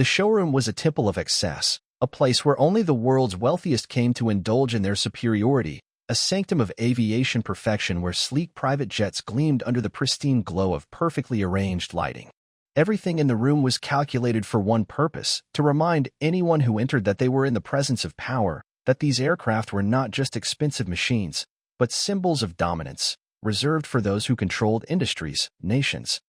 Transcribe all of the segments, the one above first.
The showroom was a temple of excess, a place where only the world's wealthiest came to indulge in their superiority, a sanctum of aviation perfection where sleek private jets gleamed under the pristine glow of perfectly arranged lighting. Everything in the room was calculated for one purpose, to remind anyone who entered that they were in the presence of power, that these aircraft were not just expensive machines, but symbols of dominance, reserved for those who controlled industries, nations,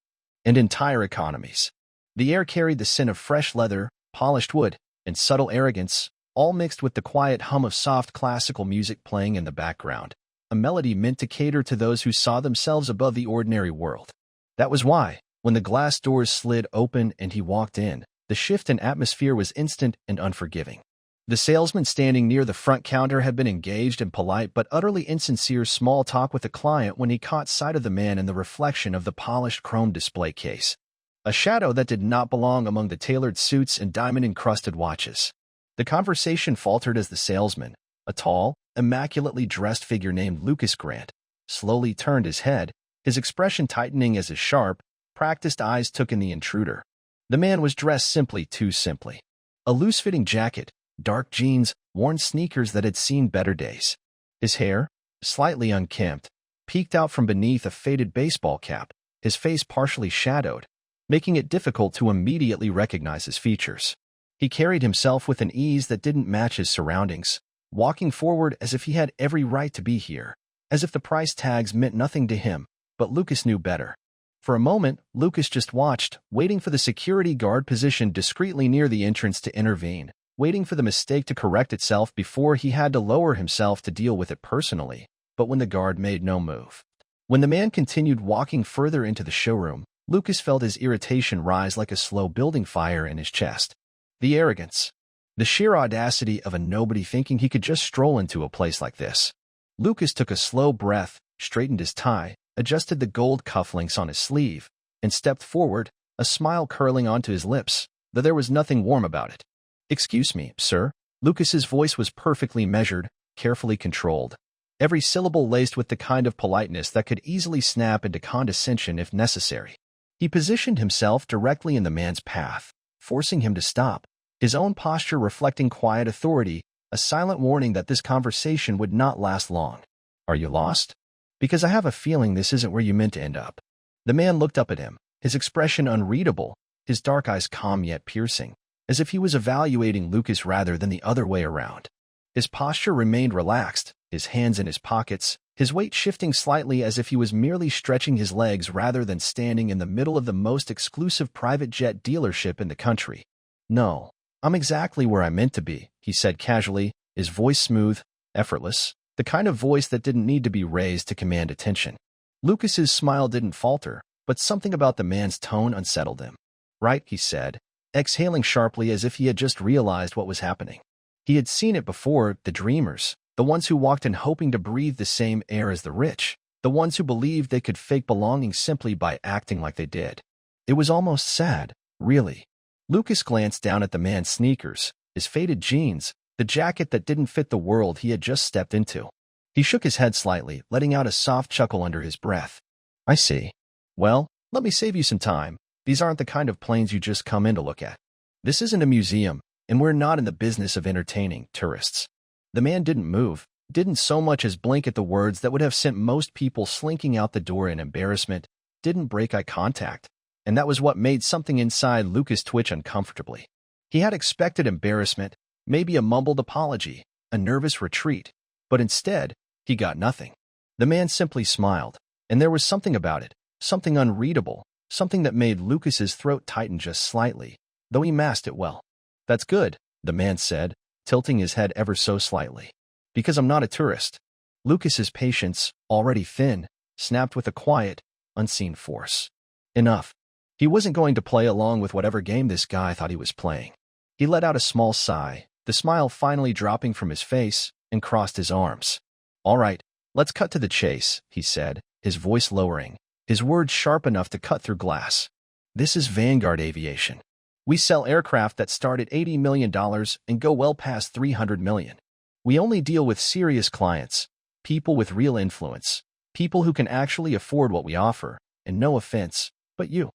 and entire economies. The air carried the scent of fresh leather, polished wood, and subtle arrogance, all mixed with the quiet hum of soft classical music playing in the background, a melody meant to cater to those who saw themselves above the ordinary world. That was why, when the glass doors slid open and he walked in, the shift in atmosphere was instant and unforgiving. The salesman standing near the front counter had been engaged in polite but utterly insincere small talk with the client when he caught sight of the man in the reflection of the polished chrome display case, a shadow that did not belong among the tailored suits and diamond-encrusted watches. The conversation faltered as the salesman, a tall, immaculately dressed figure named Lucas Grant, slowly turned his head, his expression tightening as his sharp, practiced eyes took in the intruder. The man was dressed simply too simply. A loose-fitting jacket, dark jeans, worn sneakers that had seen better days. His hair, slightly unkempt, peeked out from beneath a faded baseball cap, his face partially shadowed, making it difficult to immediately recognize his features. He carried himself with an ease that didn't match his surroundings, walking forward as if he had every right to be here, as if the price tags meant nothing to him, but Lucas knew better. For a moment, Lucas just watched, waiting for the security guard positioned discreetly near the entrance to intervene, waiting for the mistake to correct itself before he had to lower himself to deal with it personally. But when the guard made no move, when the man continued walking further into the showroom, Lucas felt his irritation rise like a slow building fire in his chest. The arrogance, the sheer audacity of a nobody thinking he could just stroll into a place like this. Lucas took a slow breath, straightened his tie, adjusted the gold cufflinks on his sleeve, and stepped forward, a smile curling onto his lips, though there was nothing warm about it. "Excuse me, sir." Lucas's voice was perfectly measured, carefully controlled, every syllable laced with the kind of politeness that could easily snap into condescension if necessary. He positioned himself directly in the man's path, forcing him to stop, his own posture reflecting quiet authority, a silent warning that this conversation would not last long. "Are you lost? Because I have a feeling this isn't where you meant to end up." The man looked up at him, his expression unreadable, his dark eyes calm yet piercing, as if he was evaluating Lucas rather than the other way around. His posture remained relaxed, his hands in his pockets, his weight shifting slightly as if he was merely stretching his legs rather than standing in the middle of the most exclusive private jet dealership in the country. "No, I'm exactly where I meant to be," he said casually, his voice smooth, effortless, the kind of voice that didn't need to be raised to command attention. Lucas's smile didn't falter, but something about the man's tone unsettled him. "Right," he said, exhaling sharply as if he had just realized what was happening. He had seen it before, the dreamers, the ones who walked in hoping to breathe the same air as the rich, the ones who believed they could fake belonging simply by acting like they did. It was almost sad, really. Lucas glanced down at the man's sneakers, his faded jeans, the jacket that didn't fit the world he had just stepped into. He shook his head slightly, letting out a soft chuckle under his breath. "I see. Well, let me save you some time. These aren't the kind of planes you just come in to look at. This isn't a museum, and we're not in the business of entertaining tourists." The man didn't move, didn't so much as blink at the words that would have sent most people slinking out the door in embarrassment, didn't break eye contact, and that was what made something inside Lucas twitch uncomfortably. He had expected embarrassment, maybe a mumbled apology, a nervous retreat, but instead, he got nothing. The man simply smiled, and there was something about it, something unreadable, something that made Lucas's throat tighten just slightly, though he masked it well. "That's good," the man said, tilting his head ever so slightly. "Because I'm not a tourist." Lucas's patience, already thin, snapped with a quiet, unseen force. Enough. He wasn't going to play along with whatever game this guy thought he was playing. He let out a small sigh, the smile finally dropping from his face, and crossed his arms. "All right, let's cut to the chase," he said, his voice lowering, his words sharp enough to cut through glass. "This is Vanguard Aviation. We sell aircraft that start at $80 million and go well past $300 million. We only deal with serious clients, people with real influence, people who can actually afford what we offer, and no offense, but you."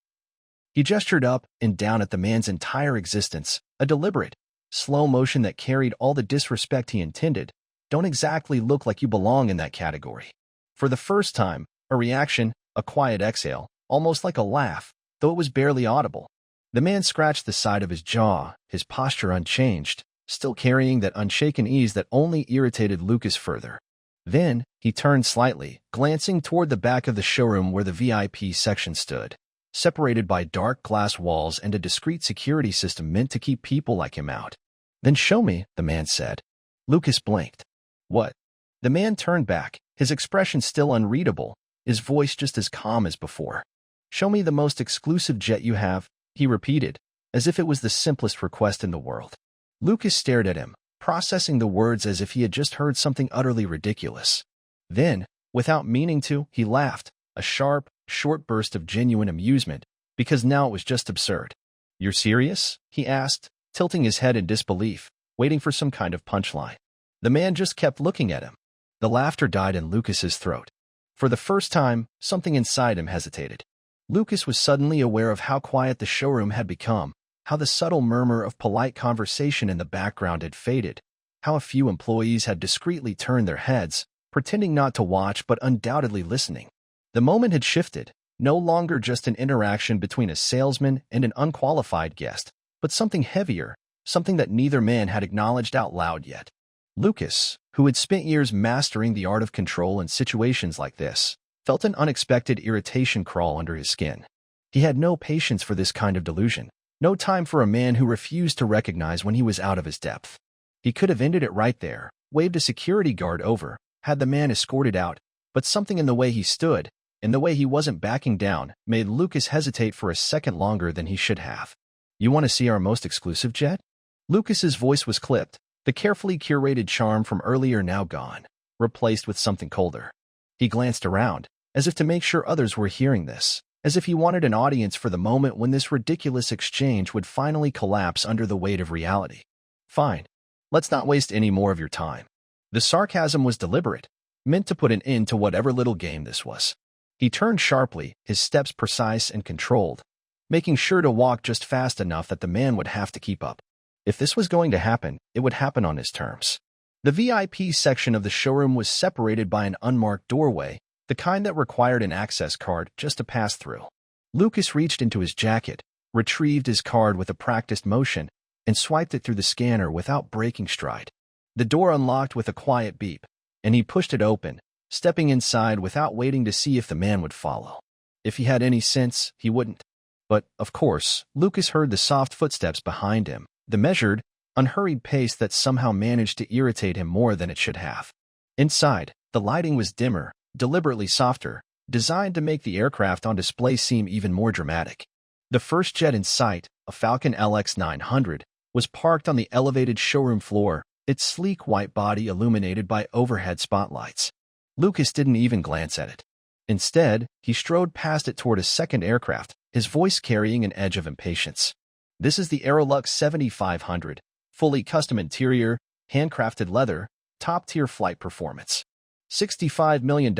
He gestured up and down at the man's entire existence, a deliberate, slow motion that carried all the disrespect he intended. Don't exactly look like you belong in that category. For the first time, a reaction, a quiet exhale, almost like a laugh, though it was barely audible. The man scratched the side of his jaw, his posture unchanged, still carrying that unshaken ease that only irritated Lucas further. Then, he turned slightly, glancing toward the back of the showroom where the VIP section stood, separated by dark glass walls and a discreet security system meant to keep people like him out. "Then show me," the man said. Lucas blinked. "What?" The man turned back, his expression still unreadable, his voice just as calm as before. "Show me the most exclusive jet you have," he repeated, as if it was the simplest request in the world. Lucas stared at him, processing the words as if he had just heard something utterly ridiculous. Then, without meaning to, he laughed, a sharp, short burst of genuine amusement, because now it was just absurd. "You're serious?" he asked, tilting his head in disbelief, waiting for some kind of punchline. The man just kept looking at him. The laughter died in Lucas's throat. For the first time, something inside him hesitated. Lucas was suddenly aware of how quiet the showroom had become, how the subtle murmur of polite conversation in the background had faded, how a few employees had discreetly turned their heads, pretending not to watch but undoubtedly listening. The moment had shifted, no longer just an interaction between a salesman and an unqualified guest, but something heavier, something that neither man had acknowledged out loud yet. Lucas, who had spent years mastering the art of control in situations like this, felt an unexpected irritation crawl under his skin. He had no patience for this kind of delusion, no time for a man who refused to recognize when he was out of his depth. He could have ended it right there, waved a security guard over, had the man escorted out, but something in the way he stood, in the way he wasn't backing down, made Lucas hesitate for a second longer than he should have. "You want to see our most exclusive jet?" Lucas's voice was clipped, the carefully curated charm from earlier now gone, replaced with something colder. He glanced around, as if to make sure others were hearing this, as if he wanted an audience for the moment when this ridiculous exchange would finally collapse under the weight of reality. "Fine. Let's not waste any more of your time." The sarcasm was deliberate, meant to put an end to whatever little game this was. He turned sharply, his steps precise and controlled, making sure to walk just fast enough that the man would have to keep up. If this was going to happen, it would happen on his terms. The VIP section of the showroom was separated by an unmarked doorway, the kind that required an access card just to pass through. Lucas reached into his jacket, retrieved his card with a practiced motion, and swiped it through the scanner without breaking stride. The door unlocked with a quiet beep, and he pushed it open, stepping inside without waiting to see if the man would follow. If he had any sense, he wouldn't. But, of course, Lucas heard the soft footsteps behind him, the measured, unhurried pace that somehow managed to irritate him more than it should have. Inside, the lighting was dimmer, deliberately softer, designed to make the aircraft on display seem even more dramatic. The first jet in sight, a Falcon LX-900, was parked on the elevated showroom floor, its sleek white body illuminated by overhead spotlights. Lucas didn't even glance at it. Instead, he strode past it toward a second aircraft, his voice carrying an edge of impatience. "This is the Aerolux 7500, fully custom interior, handcrafted leather, top-tier flight performance. $65 million,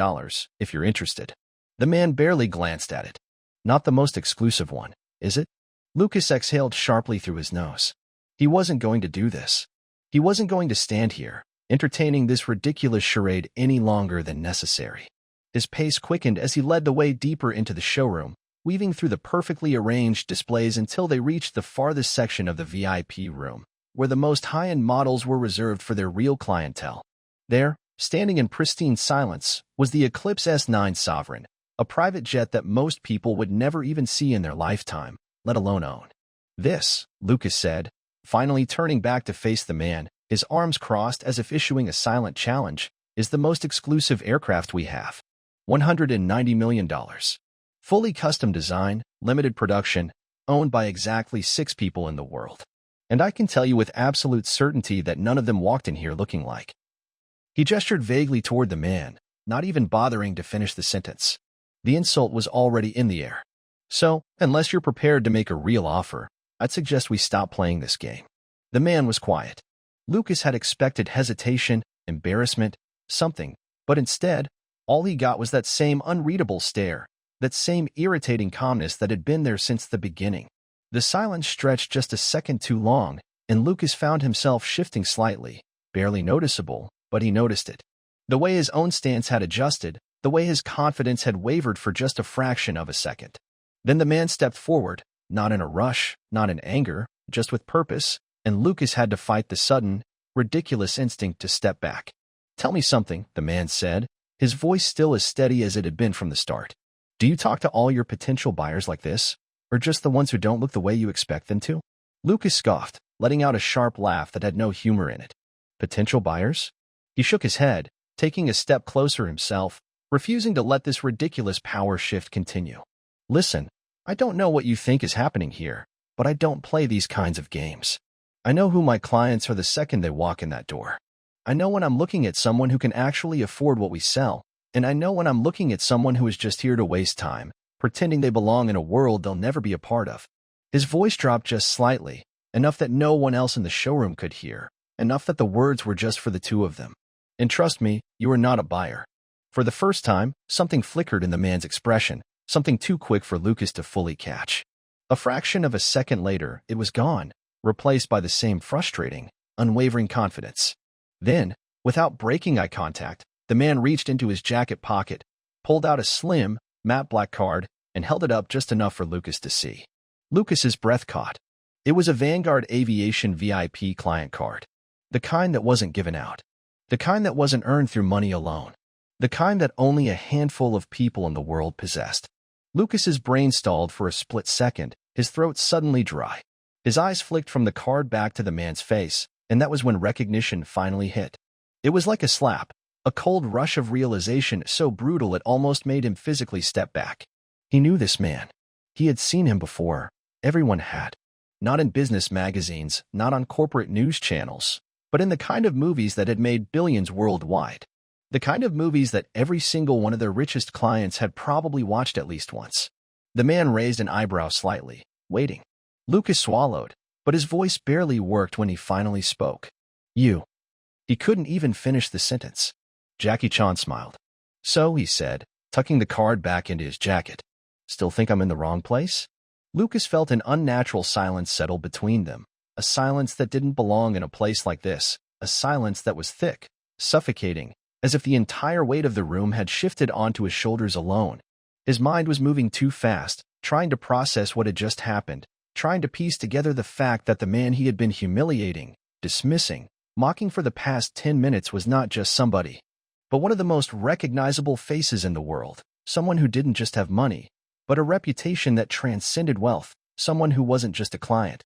if you're interested." The man barely glanced at it. "Not the most exclusive one, is it?" Lucas exhaled sharply through his nose. He wasn't going to do this. He wasn't going to stand here, entertaining this ridiculous charade any longer than necessary. His pace quickened as he led the way deeper into the showroom, weaving through the perfectly arranged displays until they reached the farthest section of the VIP room, where the most high-end models were reserved for their real clientele. There, standing in pristine silence, was the Eclipse S9 Sovereign, a private jet that most people would never even see in their lifetime, let alone own. "This," Lucas said, finally turning back to face the man, his arms crossed as if issuing a silent challenge, "is the most exclusive aircraft we have. $190 million. Fully custom design, limited production, owned by exactly 6 people in the world. And I can tell you with absolute certainty that none of them walked in here looking like." He gestured vaguely toward the man, not even bothering to finish the sentence. The insult was already in the air. "So, unless you're prepared to make a real offer, I'd suggest we stop playing this game." The man was quiet. Lucas had expected hesitation, embarrassment, something, but instead, all he got was that same unreadable stare, that same irritating calmness that had been there since the beginning. The silence stretched just a second too long, and Lucas found himself shifting slightly, barely noticeable, but he noticed it. The way his own stance had adjusted, the way his confidence had wavered for just a fraction of a second. Then the man stepped forward, not in a rush, not in anger, just with purpose, and Lucas had to fight the sudden, ridiculous instinct to step back. "Tell me something," the man said, his voice still as steady as it had been from the start. "Do you talk to all your potential buyers like this, or just the ones who don't look the way you expect them to?" Lucas scoffed, letting out a sharp laugh that had no humor in it. "Potential buyers?" He shook his head, taking a step closer himself, refusing to let this ridiculous power shift continue. "Listen, I don't know what you think is happening here, but I don't play these kinds of games. I know who my clients are the second they walk in that door. I know when I'm looking at someone who can actually afford what we sell, and I know when I'm looking at someone who is just here to waste time, pretending they belong in a world they'll never be a part of." His voice dropped just slightly, enough that no one else in the showroom could hear, enough that the words were just for the two of them. "And trust me, you are not a buyer." For the first time, something flickered in the man's expression, something too quick for Lucas to fully catch. A fraction of a second later, it was gone, replaced by the same frustrating, unwavering confidence. Then, without breaking eye contact, the man reached into his jacket pocket, pulled out a slim, matte black card, and held it up just enough for Lucas to see. Lucas's breath caught. It was a Vanguard Aviation VIP client card. The kind that wasn't given out. The kind that wasn't earned through money alone. The kind that only a handful of people in the world possessed. Lucas's brain stalled for a split second, his throat suddenly dry. His eyes flicked from the card back to the man's face, and that was when recognition finally hit. It was like a slap, a cold rush of realization so brutal it almost made him physically step back. He knew this man. He had seen him before. Everyone had. Not in business magazines, not on corporate news channels, but in the kind of movies that had made billions worldwide. The kind of movies that every single one of their richest clients had probably watched at least once. The man raised an eyebrow slightly, waiting. Lucas swallowed, but his voice barely worked when he finally spoke. "You." He couldn't even finish the sentence. Jackie Chan smiled. "So," he said, tucking the card back into his jacket. "Still think I'm in the wrong place?" Lucas felt an unnatural silence settle between them, a silence that didn't belong in a place like this, a silence that was thick, suffocating, as if the entire weight of the room had shifted onto his shoulders alone. His mind was moving too fast, trying to process what had just happened, trying to piece together the fact that the man he had been humiliating, dismissing, mocking for the past 10 minutes was not just somebody, but one of the most recognizable faces in the world, someone who didn't just have money, but a reputation that transcended wealth, someone who wasn't just a client.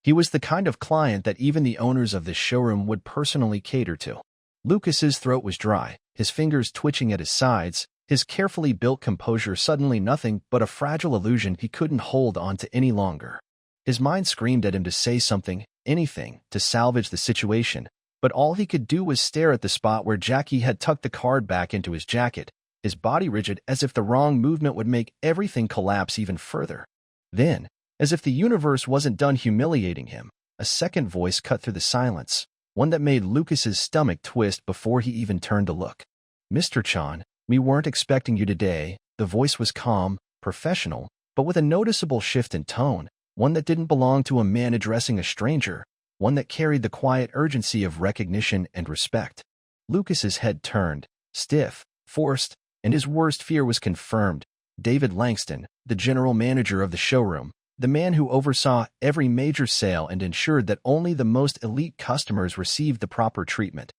He was the kind of client that even the owners of this showroom would personally cater to. Lucas's throat was dry, his fingers twitching at his sides, his carefully built composure suddenly nothing but a fragile illusion he couldn't hold on to any longer. His mind screamed at him to say something, anything, to salvage the situation, but all he could do was stare at the spot where Jackie had tucked the card back into his jacket, his body rigid as if the wrong movement would make everything collapse even further. Then, as if the universe wasn't done humiliating him, a second voice cut through the silence, one that made Lucas's stomach twist before he even turned to look. "Mr. Chan, we weren't expecting you today." The voice was calm, professional, but with a noticeable shift in tone, one that didn't belong to a man addressing a stranger, one that carried the quiet urgency of recognition and respect. Lucas's head turned, stiff, forced, and his worst fear was confirmed. David Langston, the general manager of the showroom, the man who oversaw every major sale and ensured that only the most elite customers received the proper treatment,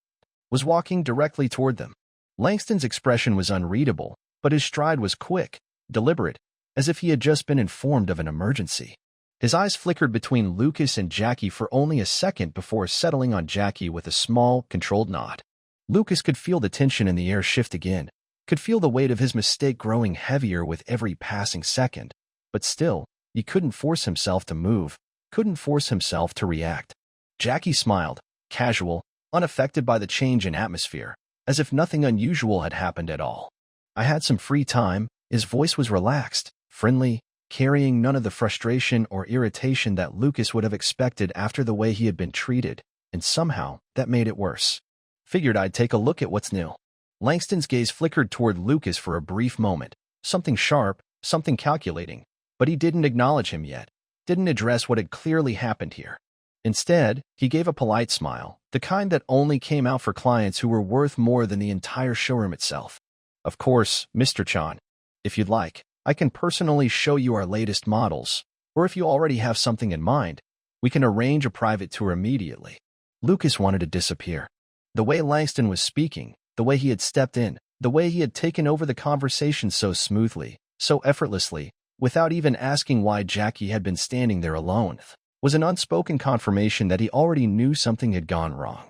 was walking directly toward them. Langston's expression was unreadable, but his stride was quick, deliberate, as if he had just been informed of an emergency. His eyes flickered between Lucas and Jackie for only a second before settling on Jackie with a small, controlled nod. Lucas could feel the tension in the air shift again, could feel the weight of his mistake growing heavier with every passing second, but still, he couldn't force himself to move, couldn't force himself to react. Jackie smiled, casual, unaffected by the change in atmosphere, as if nothing unusual had happened at all. "I had some free time." His voice was relaxed, friendly, carrying none of the frustration or irritation that Lucas would have expected after the way he had been treated, and somehow that made it worse. "Figured I'd take a look at what's new." Langston's gaze flickered toward Lucas for a brief moment, something sharp, something calculating, but he didn't acknowledge him yet, didn't address what had clearly happened here. Instead, he gave a polite smile, the kind that only came out for clients who were worth more than the entire showroom itself. Of course, Mr. Chan. If you'd like, I can personally show you our latest models, or if you already have something in mind, we can arrange a private tour immediately. Lucas wanted to disappear. The way Langston was speaking, the way he had stepped in, the way he had taken over the conversation so smoothly, so effortlessly, without even asking why Jackie had been standing there alone, was an unspoken confirmation that he already knew something had gone wrong.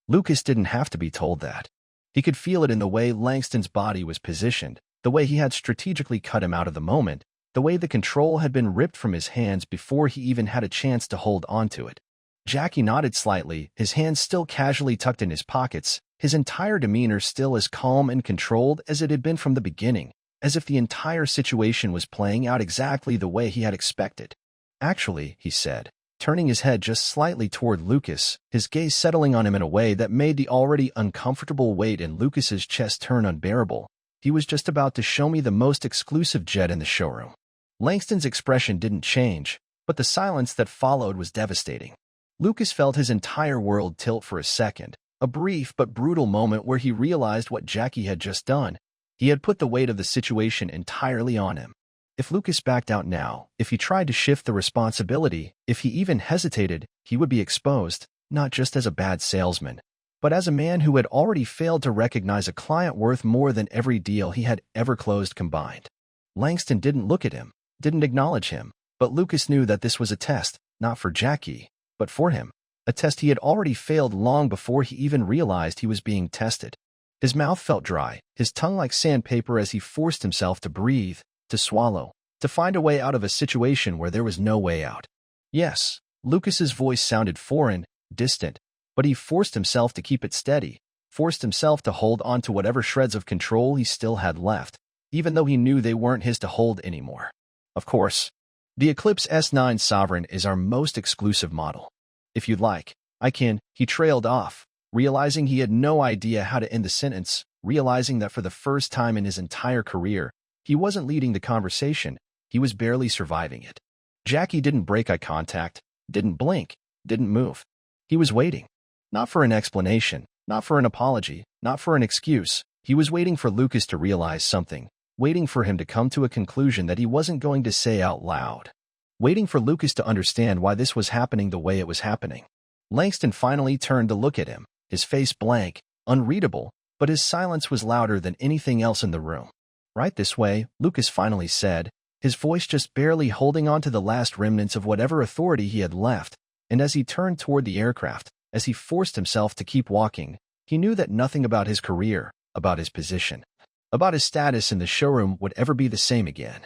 Lucas didn't have to be told that. He could feel it in the way Langston's body was positioned, the way he had strategically cut him out of the moment, the way the control had been ripped from his hands before he even had a chance to hold onto it. Jackie nodded slightly, his hands still casually tucked in his pockets, his entire demeanor still as calm and controlled as it had been from the beginning, as if the entire situation was playing out exactly the way he had expected. Actually, he said, turning his head just slightly toward Lucas, his gaze settling on him in a way that made the already uncomfortable weight in Lucas's chest turn unbearable. He was just about to show me the most exclusive jet in the showroom. Langston's expression didn't change, but the silence that followed was devastating. Lucas felt his entire world tilt for a second, a brief but brutal moment where he realized what Jackie had just done. He had put the weight of the situation entirely on him. If Lucas backed out now, if he tried to shift the responsibility, if he even hesitated, he would be exposed, not just as a bad salesman, but as a man who had already failed to recognize a client worth more than every deal he had ever closed combined. Langston didn't look at him, didn't acknowledge him, but Lucas knew that this was a test, not for Jackie, but for him, a test he had already failed long before he even realized he was being tested. His mouth felt dry, his tongue like sandpaper as he forced himself to breathe, to swallow, to find a way out of a situation where there was no way out. Yes, Lucas's voice sounded foreign, distant, but he forced himself to keep it steady, forced himself to hold on to whatever shreds of control he still had left, even though he knew they weren't his to hold anymore. Of course, the Eclipse S9 Sovereign is our most exclusive model. If you'd like, I can, he trailed off, realizing he had no idea how to end the sentence, realizing that for the first time in his entire career, he wasn't leading the conversation, he was barely surviving it. Jackie didn't break eye contact, didn't blink, didn't move. He was waiting. Not for an explanation, not for an apology, not for an excuse. He was waiting for Lucas to realize something, waiting for him to come to a conclusion that he wasn't going to say out loud. Waiting for Lucas to understand why this was happening the way it was happening. Langston finally turned to look at him, his face blank, unreadable, but his silence was louder than anything else in the room. Right this way, Lucas finally said, his voice just barely holding on to the last remnants of whatever authority he had left, and as he turned toward the aircraft, as he forced himself to keep walking, he knew that nothing about his career, about his position, about his status in the showroom would ever be the same again.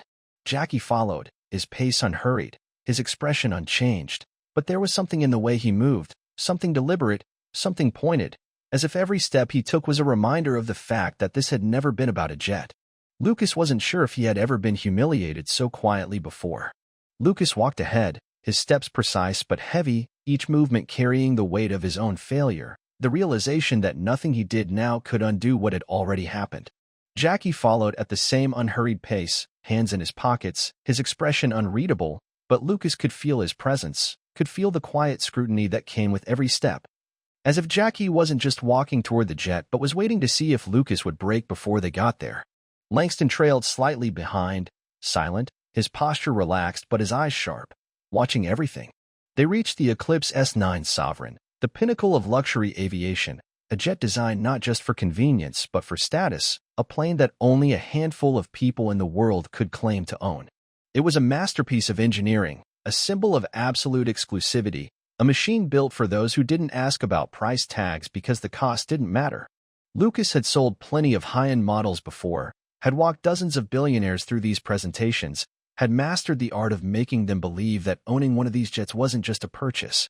Jackie followed, his pace unhurried, his expression unchanged, but there was something in the way he moved, something deliberate, something pointed, as if every step he took was a reminder of the fact that this had never been about a jet. Lucas wasn't sure if he had ever been humiliated so quietly before. Lucas walked ahead, his steps precise but heavy, each movement carrying the weight of his own failure, the realization that nothing he did now could undo what had already happened. Jackie followed at the same unhurried pace, hands in his pockets, his expression unreadable, but Lucas could feel his presence, could feel the quiet scrutiny that came with every step. As if Jackie wasn't just walking toward the jet but was waiting to see if Lucas would break before they got there. Langston trailed slightly behind, silent, his posture relaxed but his eyes sharp, watching everything. They reached the Eclipse S9 Sovereign, the pinnacle of luxury aviation, a jet designed not just for convenience but for status, a plane that only a handful of people in the world could claim to own. It was a masterpiece of engineering, a symbol of absolute exclusivity, a machine built for those who didn't ask about price tags because the cost didn't matter. Lucas had sold plenty of high-end models before, had walked dozens of billionaires through these presentations, had mastered the art of making them believe that owning one of these jets wasn't just a purchase.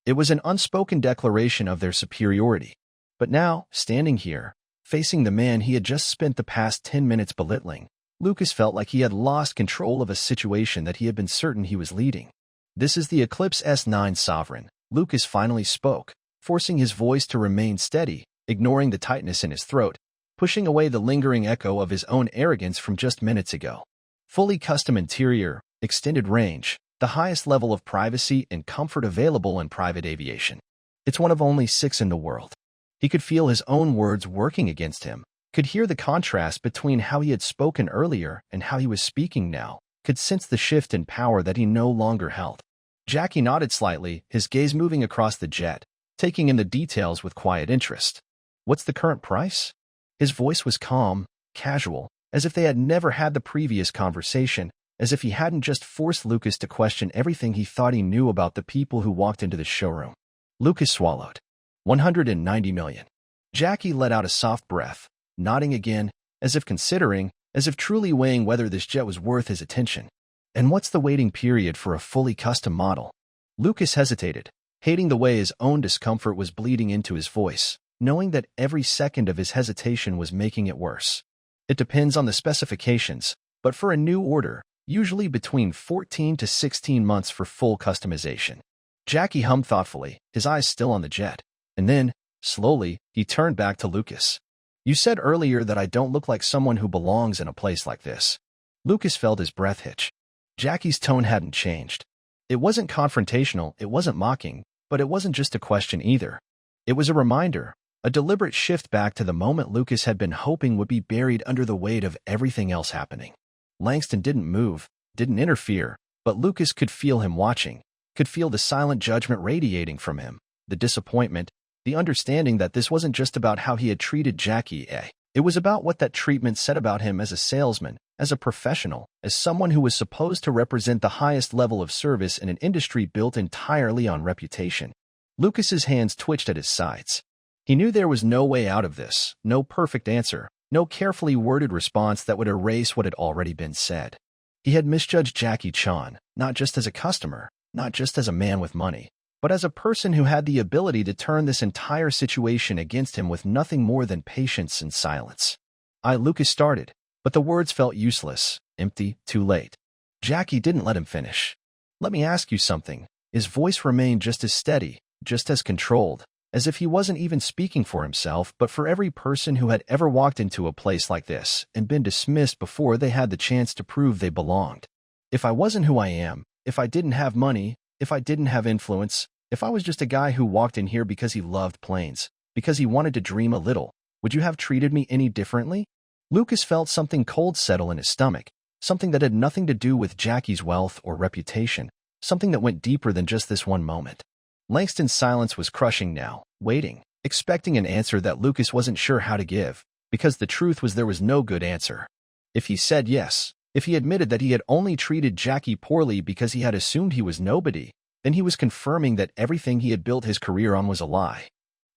It was an unspoken declaration of their superiority. But now, standing here, facing the man he had just spent the past 10 minutes belittling, Lucas felt like he had lost control of a situation that he had been certain he was leading. "This is the Eclipse S9 Sovereign," Lucas finally spoke, forcing his voice to remain steady, ignoring the tightness in his throat. pushing away the lingering echo of his own arrogance from just minutes ago. Fully custom interior, extended range, the highest level of privacy and comfort available in private aviation. It's one of only 6 in the world. He could feel his own words working against him, could hear the contrast between how he had spoken earlier and how he was speaking now, could sense the shift in power that he no longer held. Jackie nodded slightly, his gaze moving across the jet, taking in the details with quiet interest. What's the current price? His voice was calm, casual, as if they had never had the previous conversation, as if he hadn't just forced Lucas to question everything he thought he knew about the people who walked into the showroom. Lucas swallowed. 190 million. Jackie let out a soft breath, nodding again, as if considering, as if truly weighing whether this jet was worth his attention. And what's the waiting period for a fully custom model? Lucas hesitated, hating the way his own discomfort was bleeding into his voice, knowing that every second of his hesitation was making it worse. It depends on the specifications, but for a new order, usually between 14 to 16 months for full customization. Jackie hummed thoughtfully, his eyes still on the jet. And then, slowly, he turned back to Lucas. You said earlier that I don't look like someone who belongs in a place like this. Lucas felt his breath hitch. Jackie's tone hadn't changed. It wasn't confrontational, it wasn't mocking, but it wasn't just a question either. It was a reminder, a deliberate shift back to the moment Lucas had been hoping would be buried under the weight of everything else happening. Langston didn't move, didn't interfere, but Lucas could feel him watching, could feel the silent judgment radiating from him, the disappointment, the understanding that this wasn't just about how he had treated Jackie. It was about what that treatment said about him as a salesman, as a professional, as someone who was supposed to represent the highest level of service in an industry built entirely on reputation. Lucas's hands twitched at his sides. He knew there was no way out of this, no perfect answer, no carefully worded response that would erase what had already been said. He had misjudged Jackie Chan, not just as a customer, not just as a man with money, but as a person who had the ability to turn this entire situation against him with nothing more than patience and silence. Lucas started, but the words felt useless, empty, too late. Jackie didn't let him finish. Let me ask you something. His voice remained just as steady, just as controlled, as if he wasn't even speaking for himself, but for every person who had ever walked into a place like this and been dismissed before they had the chance to prove they belonged. If I wasn't who I am, if I didn't have money, if I didn't have influence, if I was just a guy who walked in here because he loved planes, because he wanted to dream a little, would you have treated me any differently? Lucas felt something cold settle in his stomach, something that had nothing to do with Jackie's wealth or reputation, something that went deeper than just this one moment. Langston's silence was crushing now, waiting, expecting an answer that Lucas wasn't sure how to give, because the truth was there was no good answer. If he said yes, if he admitted that he had only treated Jackie poorly because he had assumed he was nobody, then he was confirming that everything he had built his career on was a lie.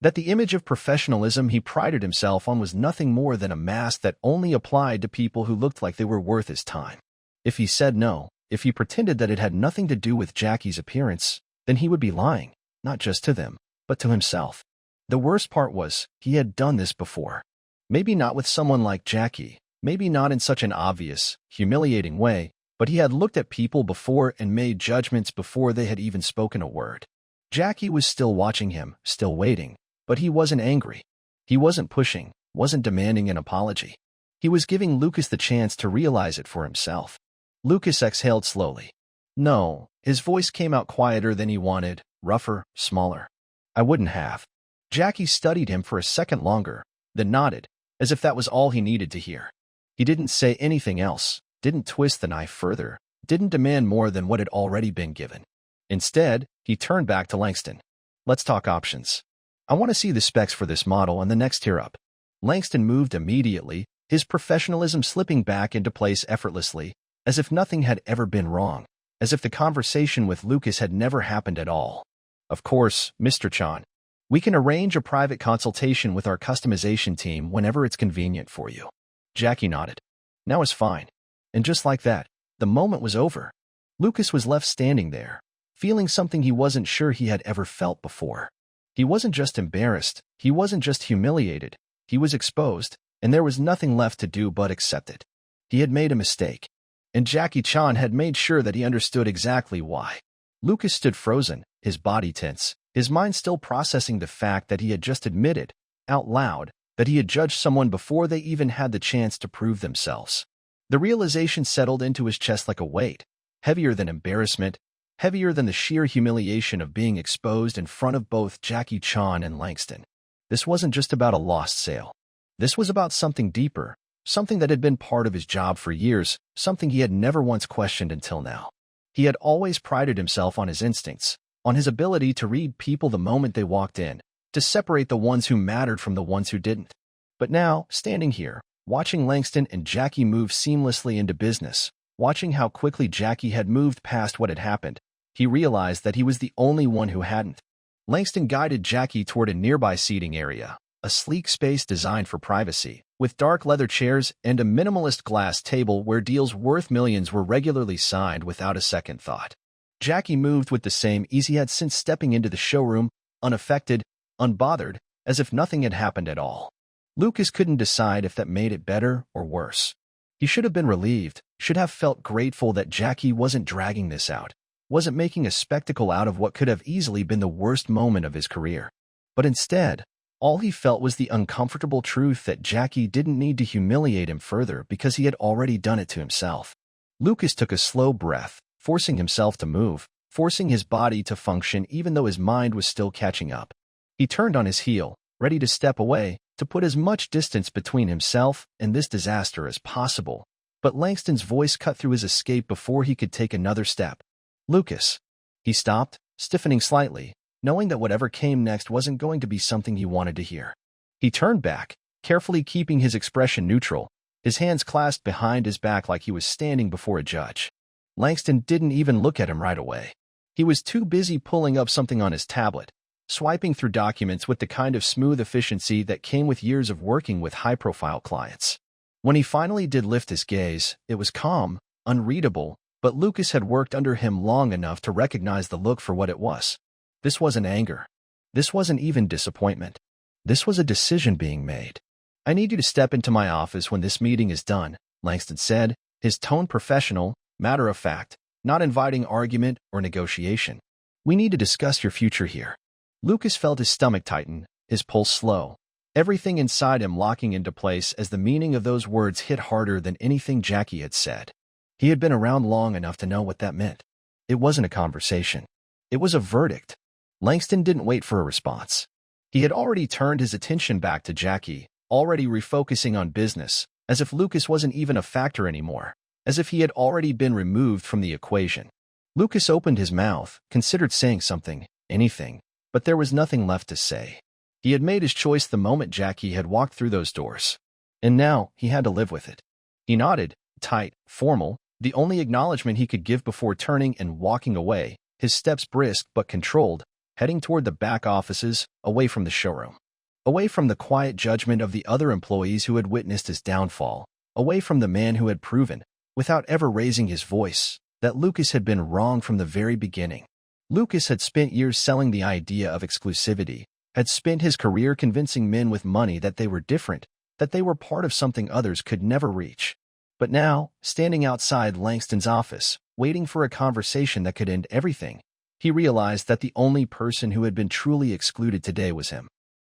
That the image of professionalism he prided himself on was nothing more than a mask that only applied to people who looked like they were worth his time. If he said no, if he pretended that it had nothing to do with Jackie's appearance, then he would be lying. Not just to them, but to himself. The worst part was, he had done this before. Maybe not with someone like Jackie, maybe not in such an obvious, humiliating way, but he had looked at people before and made judgments before they had even spoken a word. Jackie was still watching him, still waiting, but he wasn't angry. He wasn't pushing, wasn't demanding an apology. He was giving Lucas the chance to realize it for himself. Lucas exhaled slowly. No, his voice came out quieter than he wanted, rougher, smaller. I wouldn't have. Jackie studied him for a second longer, then nodded, as if that was all he needed to hear. He didn't say anything else, didn't twist the knife further, didn't demand more than what had already been given. Instead, he turned back to Langston. Let's talk options. I want to see the specs for this model and the next tier up. Langston moved immediately, his professionalism slipping back into place effortlessly, as if nothing had ever been wrong, as if the conversation with Lucas had never happened at all. Of course, Mr. Chan. We can arrange a private consultation with our customization team whenever it's convenient for you. Jackie nodded. Now is fine. And just like that, the moment was over. Lucas was left standing there, feeling something he wasn't sure he had ever felt before. He wasn't just embarrassed, he wasn't just humiliated, he was exposed, and there was nothing left to do but accept it. He had made a mistake, and Jackie Chan had made sure that he understood exactly why. Lucas stood frozen, his body tense, his mind still processing the fact that he had just admitted, out loud, that he had judged someone before they even had the chance to prove themselves. The realization settled into his chest like a weight, heavier than embarrassment, heavier than the sheer humiliation of being exposed in front of both Jackie Chan and Langston. This wasn't just about a lost sale. This was about something deeper, something that had been part of his job for years, something he had never once questioned until now. He had always prided himself on his instincts, on his ability to read people the moment they walked in, to separate the ones who mattered from the ones who didn't. But now, standing here, watching Langston and Jackie move seamlessly into business, watching how quickly Jackie had moved past what had happened, he realized that he was the only one who hadn't. Langston guided Jackie toward a nearby seating area, a sleek space designed for privacy, with dark leather chairs and a minimalist glass table where deals worth millions were regularly signed without a second thought. Jackie moved with the same ease he had since stepping into the showroom, unaffected, unbothered, as if nothing had happened at all. Lucas couldn't decide if that made it better or worse. He should have been relieved, should have felt grateful that Jackie wasn't dragging this out, wasn't making a spectacle out of what could have easily been the worst moment of his career. But instead, all he felt was the uncomfortable truth that Jackie didn't need to humiliate him further because he had already done it to himself. Lucas took a slow breath, forcing himself to move, forcing his body to function even though his mind was still catching up. He turned on his heel, ready to step away, to put as much distance between himself and this disaster as possible. But Langston's voice cut through his escape before he could take another step. "Lucas." He stopped, stiffening slightly, knowing that whatever came next wasn't going to be something he wanted to hear. He turned back, carefully keeping his expression neutral, his hands clasped behind his back like he was standing before a judge. Langston didn't even look at him right away. He was too busy pulling up something on his tablet, swiping through documents with the kind of smooth efficiency that came with years of working with high-profile clients. When he finally did lift his gaze, it was calm, unreadable, but Lucas had worked under him long enough to recognize the look for what it was. This wasn't anger. This wasn't even disappointment. This was a decision being made. "I need you to step into my office when this meeting is done," Langston said, his tone professional, matter of fact, not inviting argument or negotiation. "We need to discuss your future here." Lucas felt his stomach tighten, his pulse slow, everything inside him locking into place as the meaning of those words hit harder than anything Jackie had said. He had been around long enough to know what that meant. It wasn't a conversation. It was a verdict. Langston didn't wait for a response. He had already turned his attention back to Jackie, already refocusing on business, as if Lucas wasn't even a factor anymore, as if he had already been removed from the equation. Lucas opened his mouth, considered saying something, anything, but there was nothing left to say. He had made his choice the moment Jackie had walked through those doors. And now he had to live with it. He nodded, tight, formal, the only acknowledgement he could give before turning and walking away, his steps brisk but controlled, heading toward the back offices, away from the showroom. Away from the quiet judgment of the other employees who had witnessed his downfall, away from the man who had proven, without ever raising his voice, that Lucas had been wrong from the very beginning. Lucas had spent years selling the idea of exclusivity, had spent his career convincing men with money that they were different, that they were part of something others could never reach. But now, standing outside Langston's office, waiting for a conversation that could end everything, he realized that the only person who had been truly excluded today was him.